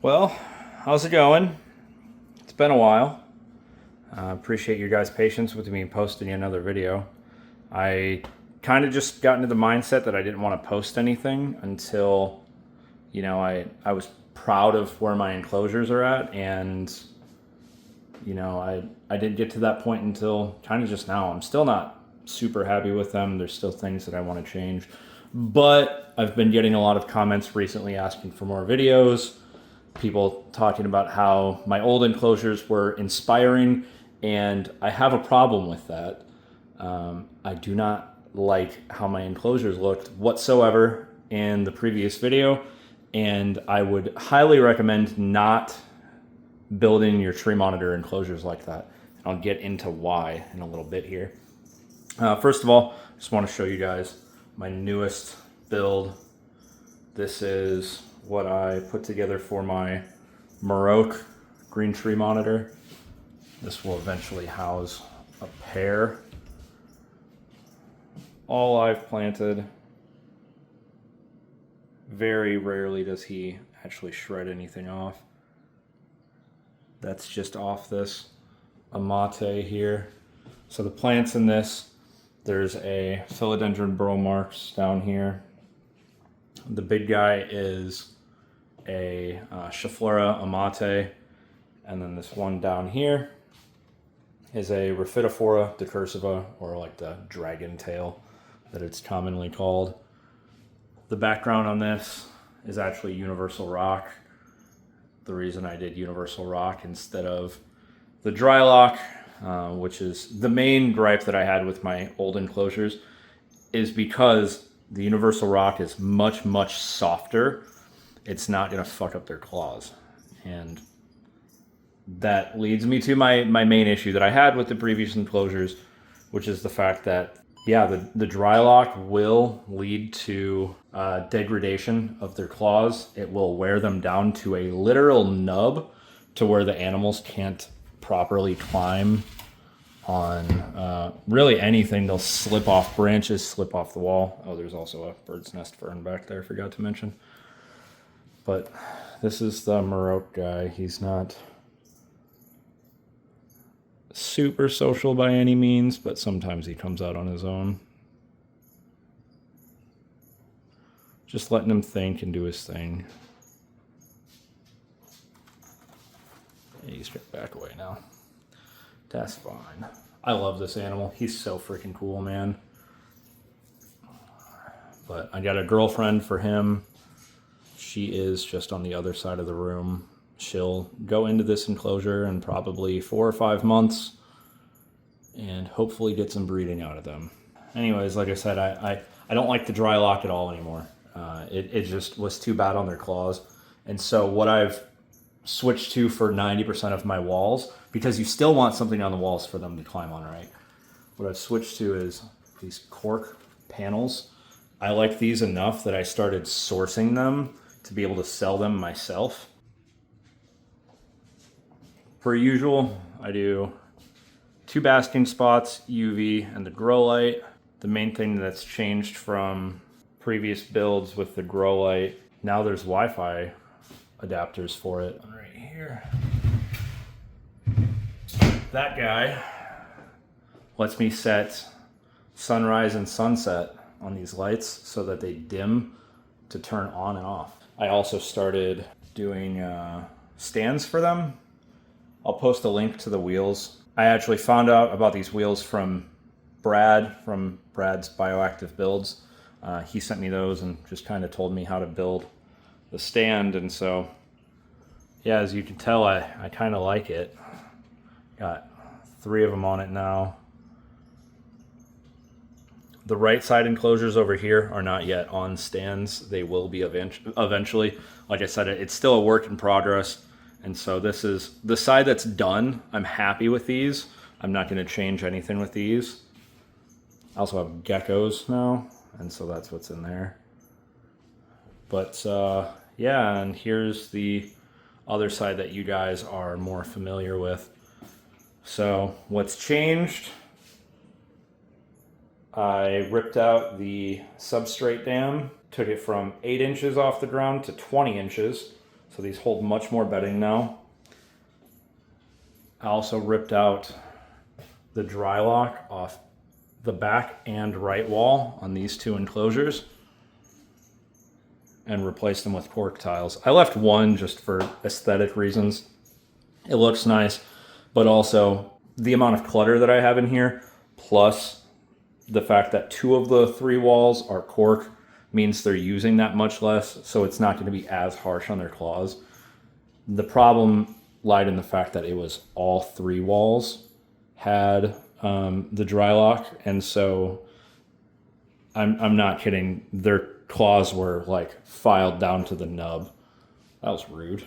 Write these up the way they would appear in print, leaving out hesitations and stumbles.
Well, how's it going? It's been a while. Appreciate your guys' patience with me posting another video. I kind of just got into the mindset that I didn't want to post anything until, I was proud of where my enclosures are at, and I didn't get to that point until kind of just now. I'm still not super happy with them. There's still things that I want to change, but I've been getting a lot of comments recently asking for more videos. People talking about how my old enclosures were inspiring, and I have a problem with that. I do not like how my enclosures looked whatsoever in the previous video, and I would highly recommend not building your tree monitor enclosures like that. I'll get into why in a little bit here. First of all, I just want to show you guys my newest build. This is what I put together for my Maroc green tree monitor. This will eventually house a pair. All I've planted. Very rarely does he actually shred anything off. That's just off this Amate here. So the plants in this, there's a philodendron burl marks down here. The big guy is a Schefflera Amate, and then this one down here is a Rhaphidophora decursiva, or like the dragon tail that it's commonly called. The background on this is actually universal rock. The reason I did universal rock instead of the dry lock, which is the main gripe that I had with my old enclosures, is because the universal rock is much, much softer. It's not going to fuck up their claws. And that leads me to my main issue that I had with the previous enclosures, which is the fact that, the dry lock will lead to degradation of their claws. It will wear them down to a literal nub to where the animals can't properly climb on really anything. They'll slip off branches, slip off the wall. Oh, there's also a bird's nest fern back there, I forgot to mention. But this is the Maroc guy. He's not super social by any means, but sometimes he comes out on his own. Just letting him think and do his thing. He's gonna back away now. That's fine. I love this animal. He's so freaking cool, man. But I got a girlfriend for him. She is just on the other side of the room. She'll go into this enclosure in probably 4 or 5 months and hopefully get some breeding out of them. Anyways, like I said, I don't like the dry lock at all anymore. It just was too bad on their claws. And so what I've switched to for 90% of my walls, because you still want something on the walls for them to climb on, right? What I've switched to is these cork panels. I like these enough that I started sourcing them to be able to sell them myself. Per usual, I do 2 basking spots, UV, and the grow light. The main thing that's changed from previous builds with the grow light, now there's Wi-Fi adapters for it. Right here. That guy lets me set sunrise and sunset on these lights so that they dim to turn on and off. I also started doing stands for them. I'll post a link to the wheels. I actually found out about these wheels from Brad's Bioactive builds. He sent me those and just kind of told me how to build the stand. And so, yeah, as you can tell, I kind of like it. Got 3 of them on it now. The right side enclosures over here are not yet on stands. They will be eventually. Like I said, it's still a work in progress. And so this is the side that's done. I'm happy with these. I'm not going to change anything with these. I also have geckos now, and so that's what's in there. But yeah, and here's the other side that you guys are more familiar with. So what's changed? I ripped out the substrate dam, took it from 8 inches off the ground to 20 inches. So these hold much more bedding now. I also ripped out the dry lock off the back and right wall on these two enclosures and replaced them with cork tiles. I left one just for aesthetic reasons. It looks nice, but also the amount of clutter that I have in here, plus the fact that 2 of the 3 walls are cork, means they're using that much less, so it's not going to be as harsh on their claws. The problem lied in the fact that it was all 3 walls had the dry lock, and so I'm not kidding, their claws were like filed down to the nub. That was rude.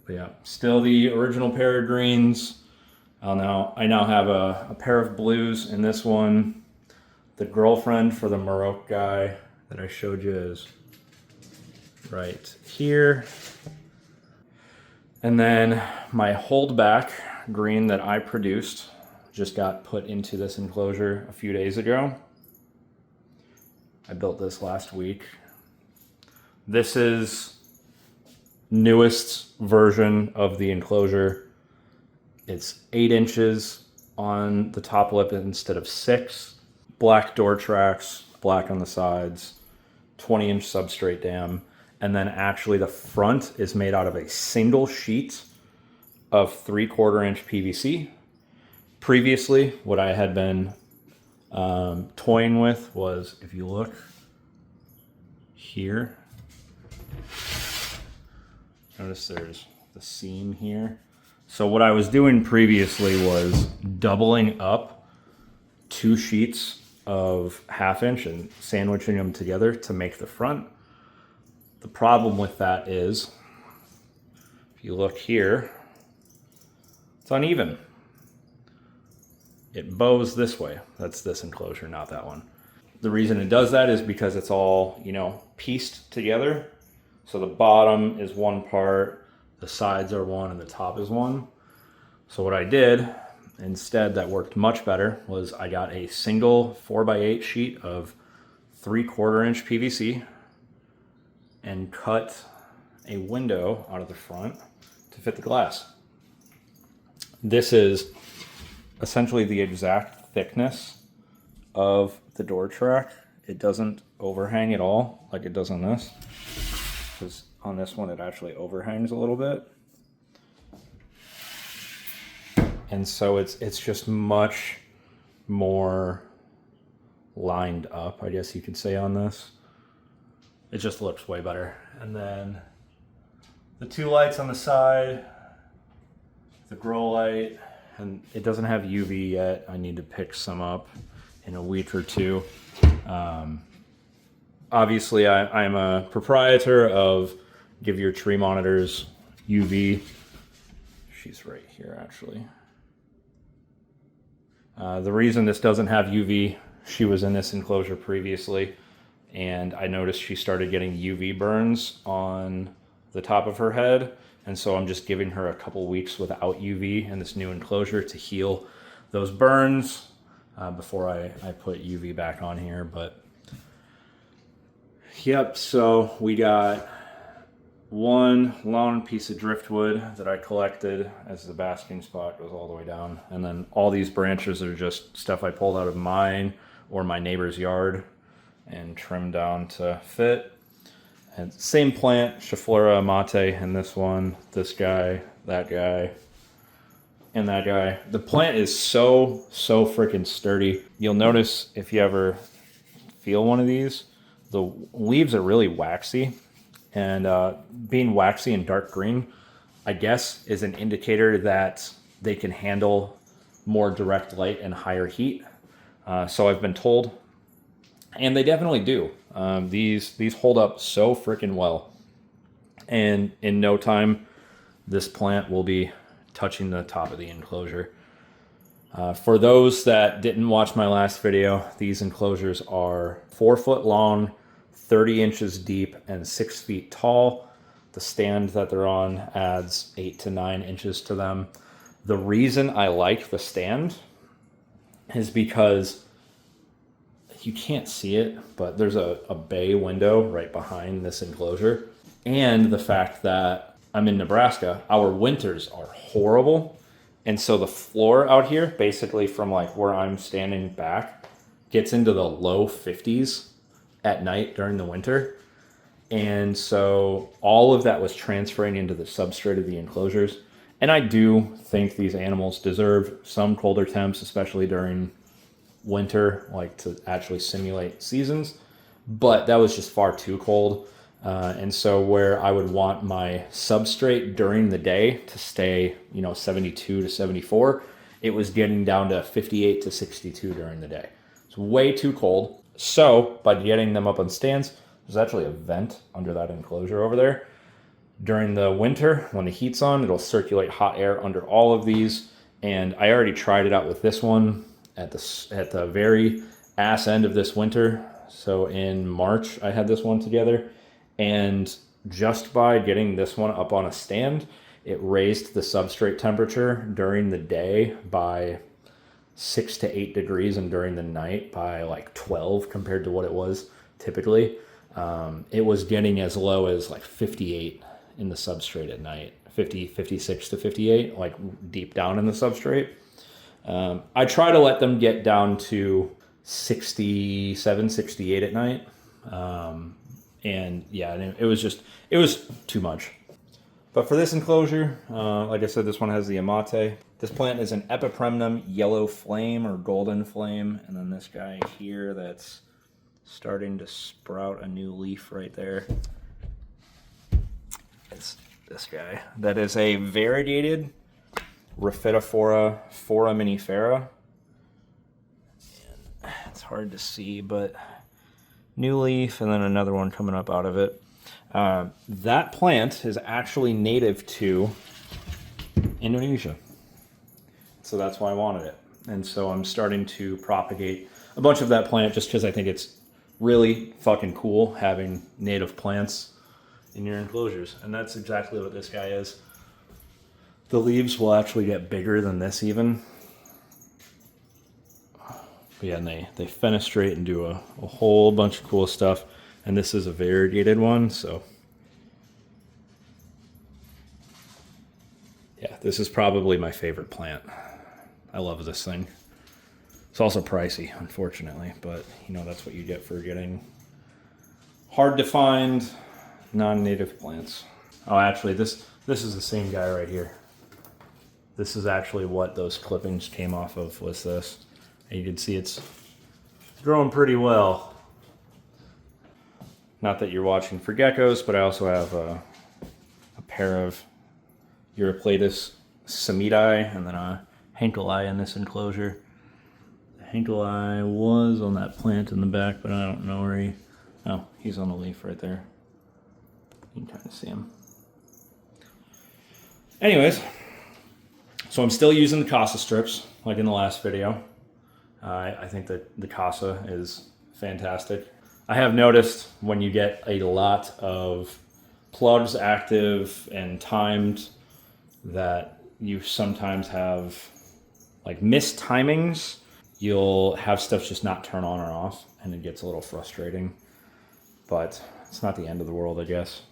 But yeah, still the original pair of greens. I now have a pair of blues in this one. The girlfriend for the Morocco guy that I showed you is right here. And then my holdback green that I produced just got put into this enclosure a few days ago. I built this last week. This is newest version of the enclosure. It's 8 inches on the top lip instead of 6. Black door tracks, black on the sides, 20-inch substrate dam, and then actually the front is made out of a single sheet of 3/4 inch PVC. Previously, what I had been toying with was, if you look here, notice there's the seam here. So what I was doing previously was doubling up 2 sheets of 1/2 inch and sandwiching them together to make the front. The problem with that is, if you look here, it's uneven. It bows this way. That's this enclosure, not that one. The reason it does that is because it's all, pieced together. So the bottom is one part, the sides are one, and the top is one. So what I did instead that worked much better was I got a single 4x8 sheet of 3/4 inch PVC and cut a window out of the front to fit the glass. This is essentially the exact thickness of the door track. It doesn't overhang at all like it does on this, because on this one it actually overhangs a little bit. And so it's just much more lined up, I guess you could say, on this. It just looks way better. And then the 2 lights on the side, the grow light, and it doesn't have UV yet. I need to pick some up in a week or 2. Obviously, I'm a proprietor of Give Your Tree Monitors UV. She's right here, actually. The reason this doesn't have UV, she was in this enclosure previously, and I noticed she started getting UV burns on the top of her head, and so I'm just giving her a couple weeks without UV in this new enclosure to heal those burns before I put UV back on here. But yep, so we got one long piece of driftwood that I collected as the basking spot goes all the way down, and then all these branches are just stuff I pulled out of mine or my neighbor's yard and trimmed down to fit. And same plant, Schefflera Mate, and this one, this guy, that guy, and that guy. The plant is so freaking sturdy. You'll notice if you ever feel one of these, the leaves are really waxy. And being waxy and dark green, I guess, is an indicator that they can handle more direct light and higher heat. So I've been told, and they definitely do. These hold up so freaking well. And in no time, this plant will be touching the top of the enclosure. For those that didn't watch my last video, these enclosures are 4 foot long, 30 inches deep, and 6 feet tall. The stand that they're on adds 8 to 9 inches to them. The reason I like the stand is because you can't see it, but there's a bay window right behind this enclosure. and the fact that I'm in Nebraska, our winters are horrible. And so the floor out here, basically from like where I'm standing back, gets into the low 50s at night during the winter. And so all of that was transferring into the substrate of the enclosures. And I do think these animals deserve some colder temps, especially during winter, like to actually simulate seasons. But that was just far too cold. And so where I would want my substrate during the day to stay, 72 to 74, it was getting down to 58 to 62 during the day. It's way too cold. So by getting them up on stands, there's actually a vent under that enclosure over there. During the winter, when the heat's on, it'll circulate hot air under all of these. And I already tried it out with this one at the very ass end of this winter. So in March, I had this one together. And just by getting this one up on a stand, it raised the substrate temperature during the day by 6 to 8 degrees and during the night by like 12 compared to what it was typically. It was getting as low as like 58 in the substrate at night, 56 to 58, like deep down in the substrate. I try to let them get down to 67, 68 at night. And yeah, it was too much. But for this enclosure, like I said, this one has the amate. This plant is an epipremnum yellow flame or golden flame. And then this guy here that's starting to sprout a new leaf right there. It's this guy. That is a variegated Rhaphidophora foraminifera. And it's hard to see, but new leaf, and then another one coming up out of it. That plant is actually native to Indonesia. So that's why I wanted it. And so I'm starting to propagate a bunch of that plant just because I think it's really fucking cool having native plants in your enclosures. And that's exactly what this guy is. The leaves will actually get bigger than this even. But yeah, and they fenestrate and do a whole bunch of cool stuff. And this is a variegated one, so yeah, this is probably my favorite plant. I love this thing. It's also pricey, unfortunately, but that's what you get for getting hard to find non-native plants. Oh, actually, this is the same guy right here. This is actually what those clippings came off of, was this. And you can see it's growing pretty well. Not that you're watching for geckos, but I also have a pair of Euryplatus semitae and then a Henkelii in this enclosure. The Henkelii was on that plant in the back, but I don't know where oh, he's on the leaf right there. You can kind of see him. Anyways, so I'm still using the Casa strips, like in the last video. I think that the Casa is fantastic. I have noticed when you get a lot of plugs active and timed that you sometimes have like missed timings. You'll have stuff just not turn on or off, and it gets a little frustrating. But it's not the end of the world, I guess.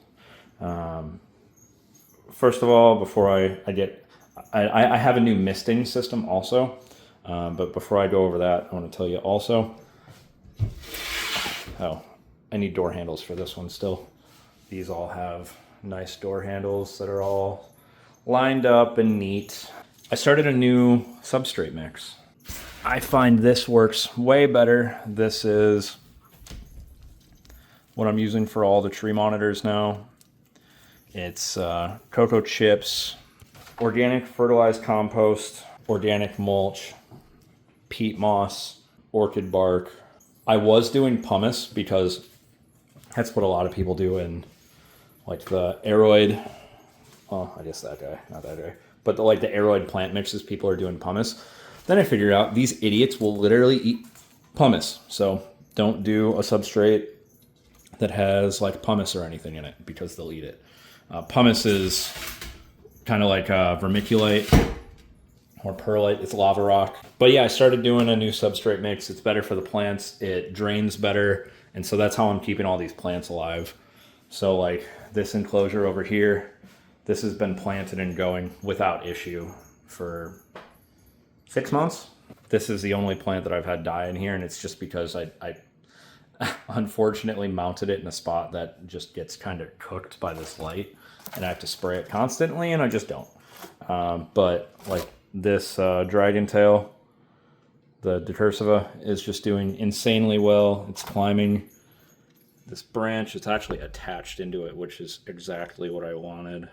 First of all, before I have a new misting system also. But before I go over that, I want to tell you also, I need door handles for this one still. These all have nice door handles that are all lined up and neat. I started a new substrate mix. I find this works way better. This is what I'm using for all the tree monitors now. It's cocoa chips, organic fertilized compost, organic mulch, peat moss, orchid bark. I was doing pumice because that's what a lot of people do in like the aroid. Oh, I guess that guy, not that guy. But the aroid plant mixes, people are doing pumice. Then I figured out these idiots will literally eat pumice. So don't do a substrate that has like pumice or anything in it because they'll eat it. Pumice is kind of like vermiculite or perlite. It's lava rock. But yeah, I started doing a new substrate mix. It's better for the plants. It drains better. And so that's how I'm keeping all these plants alive. So like this enclosure over here, this has been planted and going without issue for 6 months. This is the only plant that I've had die in here, and it's just because I unfortunately mounted it in a spot that just gets kind of cooked by this light, and I have to spray it constantly, and I just don't. But like this dragon tail, the decursiva, is just doing insanely well. It's climbing this branch. It's actually attached into it, which is exactly what I wanted.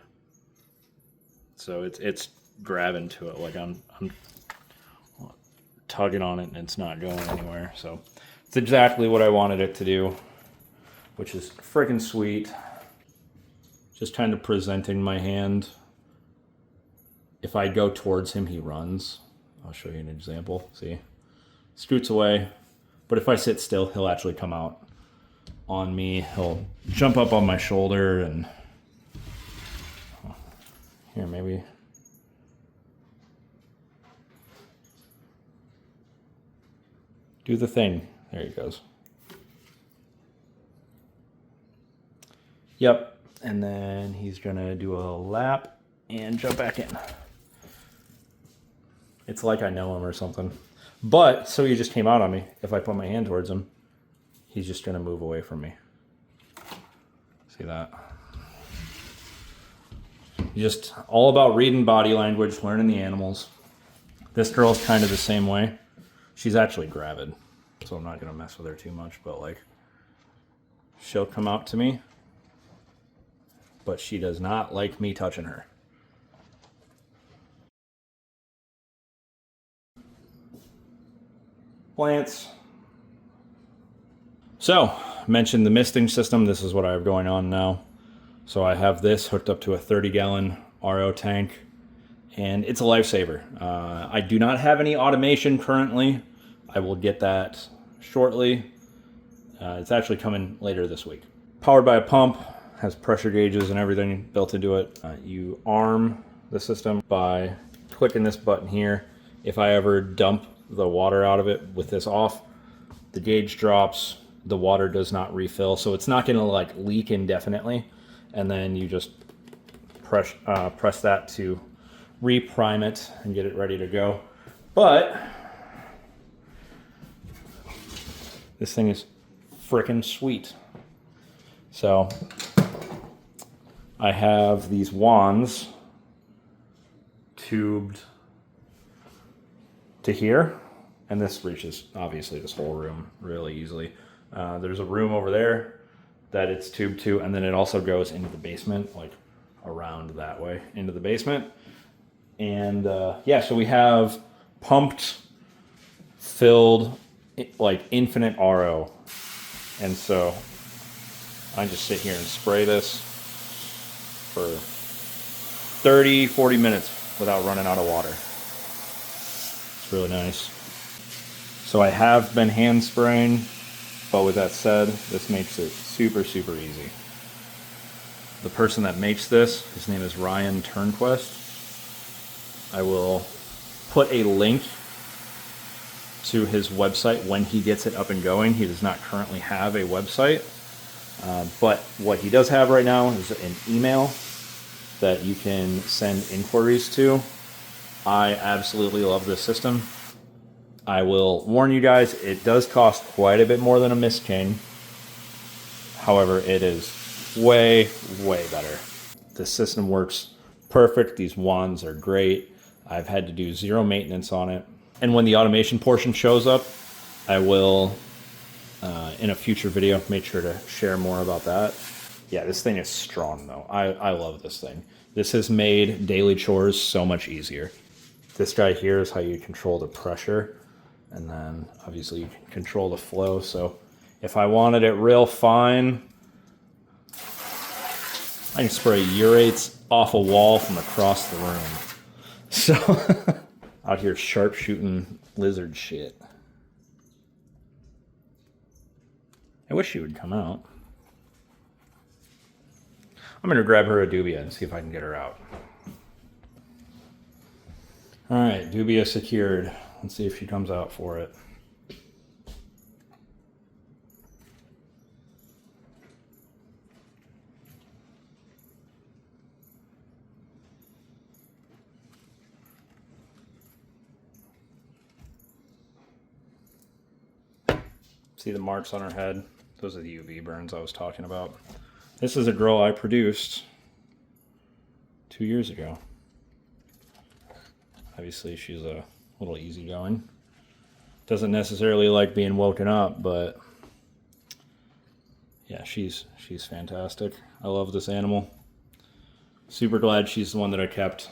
So it's grabbing to it. Like I'm tugging on it and it's not going anywhere. So it's exactly what I wanted it to do, which is freaking sweet. Just kind of presenting my hand. If I go towards him, he runs. I'll show you an example. See? Scoots away. But if I sit still, he'll actually come out on me. He'll jump up on my shoulder and... Here, maybe... Do the thing. There he goes. Yep. And then he's gonna do a lap and jump back in. It's like I know him or something. But, so he just came out on me. If I put my hand towards him, he's just gonna move away from me. See that? Just all about reading body language, learning the animals. This girl's kind of the same way. She's actually gravid, so I'm not gonna mess with her too much, but like, she'll come out to me, but she does not like me touching her. Plants. So, mentioned the misting system. This is what I have going on now. So I have this hooked up to a 30-gallon RO tank, and it's a lifesaver. I do not have any automation currently. I will get that shortly. It's actually coming later this week. Powered by a pump, has pressure gauges and everything built into it. You arm the system by clicking this button here. If I ever dump the water out of it with this off, the gauge drops, the water does not refill, so it's not gonna like leak indefinitely. And then you just press that to reprime it and get it ready to go. But this thing is frickin' sweet. So I have these wands tubed to here, and this reaches obviously this whole room really easily. There's a room over there that it's tubed to, and then it also goes into the basement, like around that way into the basement. And yeah, so we have pumped, filled, like infinite RO. And so I just sit here and spray this for 30, 40 minutes without running out of water. It's really nice. So I have been hand spraying, but with that said, this makes it super, super easy. The person that makes this, his name is Ryan Turnquest. I will put a link to his website when he gets it up and going. He does not currently have a website, but what he does have right now is an email that you can send inquiries to. I absolutely love this system. I will warn you guys, it does cost quite a bit more than a mist chain. However, it is way, way better. The system works perfect. These wands are great. I've had to do zero maintenance on it. And when the automation portion shows up, I will, in a future video, make sure to share more about that. Yeah, this thing is strong though. I love this thing. This has made daily chores so much easier. This guy here is how you control the pressure, and then obviously you can control the flow. So if I wanted it real fine, I can spray urates off a wall from across the room. So out here sharpshooting lizard shit. I wish she would come out. I'm gonna grab her a dubia and see if I can get her out. All right, dubia secured. Let's see if she comes out for it. See the marks on her head? Those are the UV burns I was talking about. This is a girl I produced 2 years ago. Obviously, she's a little easygoing. Doesn't necessarily like being woken up, but yeah, she's fantastic. I love this animal. Super glad she's the one that I kept.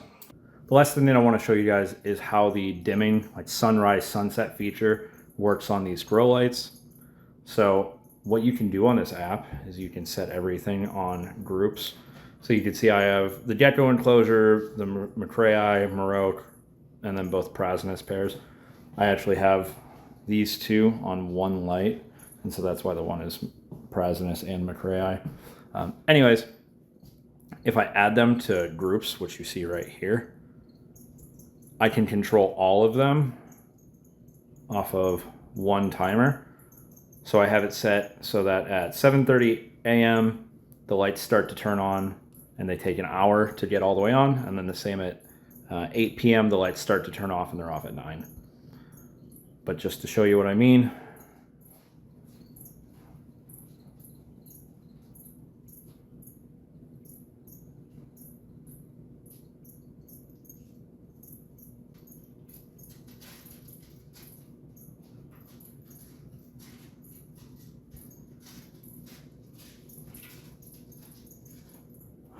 The last thing that I want to show you guys is how the dimming, like sunrise, sunset feature works on these grow lights. So what you can do on this app is you can set everything on groups. So you can see I have the gecko enclosure, the McRae, Maroc, and then both Prasinus pairs. I actually have these two on one light, and so that's why the one is Prasinus and McRae. Anyways, if I add them to groups, which you see right here, I can control all of them off of one timer. So I have it set so that at 7:30 a.m. the lights start to turn on, and they take an hour to get all the way on, and then the same at 8 p.m. the lights start to turn off, and they're off at 9. But just to show you what I mean,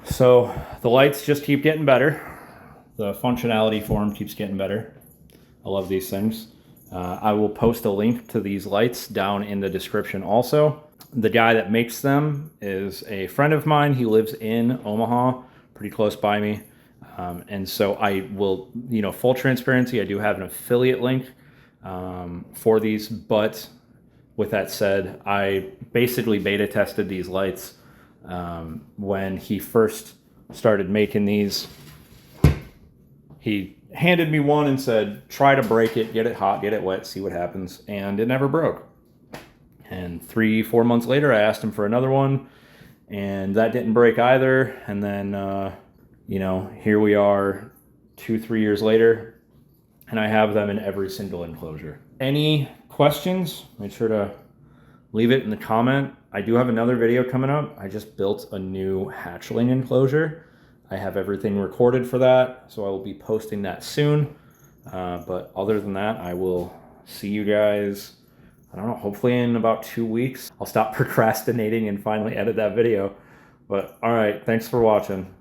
so the lights just keep getting better. The functionality for them keeps getting better. I love these things. I will post a link to these lights down in the description also. The guy that makes them is a friend of mine. He lives in Omaha, pretty close by me. And so I will, full transparency, I do have an affiliate link for these. But with that said, I basically beta tested these lights when he first started making these. He handed me one and said, try to break it, get it hot, get it wet, see what happens. And it never broke. And 3-4 months later, I asked him for another one, and that didn't break either. And then, here we are 2-3 years later, and I have them in every single enclosure. Any questions? Make sure to leave it in the comment. I do have another video coming up. I just built a new hatchling enclosure. I have everything recorded for that, so I will be posting that soon. But other than that, I will see you guys, I don't know, hopefully in about 2 weeks. I'll stop procrastinating and finally edit that video. But all right, thanks for watching.